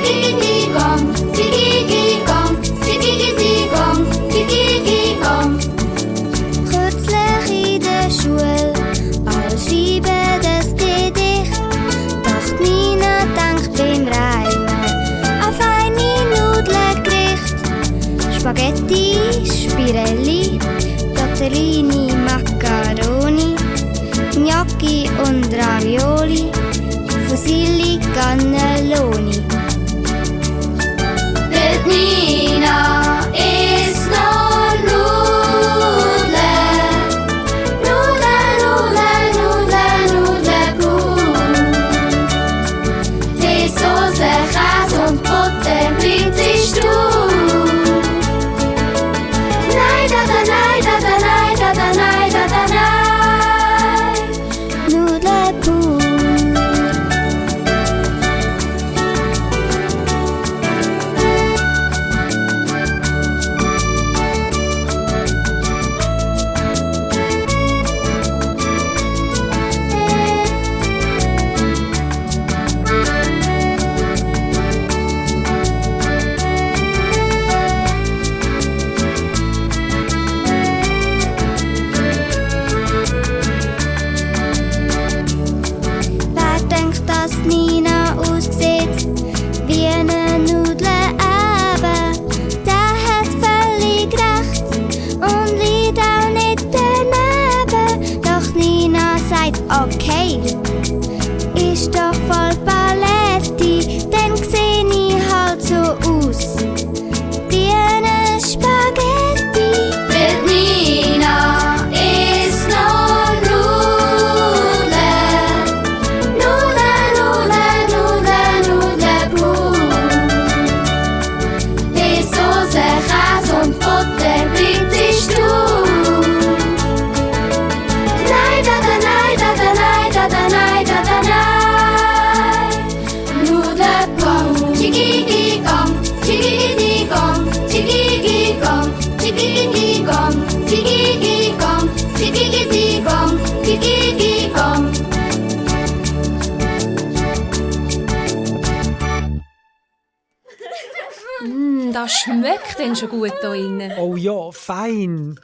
Tschigigi-Gong, Tschigigi-Gong, Tschigigi-Gong, Tschigigi-Gong. Kürzlich in der Schule, alle schreiben das Gedicht. Doch Nina denkt beim Reimen an feine Nudelgericht. Spaghetti, Spirelli, Tortellini, Macaroni, Gnocchi und Ravioli, Fusilli, Cannelloni. Mit Nina isst noch Nudeln, Nudeln, Nudeln, Nudeln, Nudeln pur. Die Soße, Käse und Butter bleibt sie stur. Nein, da, da, nein, da, da, nein, da, da, nein, da, da, nein. Nudeln pur. Wer denkt, dass Nina aussieht wie eine Nudel eben, der hat völlig recht und liegt auch nicht daneben. Doch Nina sagt okay, ist doch voll Paletti, dann seh ich halt so aus wie eine Spaghetti. Mit Nina isst noch Nudeln, Nudeln, Nudeln, Nudeln, Nudeln pur. Die Soße, Käse und Butter bleibt sie stur. Nein, da, da, nein, da, da, nein, da, da, nein, da, da, nein. Nudelgong, Tschigigi-Gong, Tschigigi-Gong, Tschigigi-Gong, Tschigigi-Gong, Tschigigi-Gong, Tschigigi-Gong, Tschigigi-Gong. Das schmeckt denn schon gut hier innen. Oh ja, fein.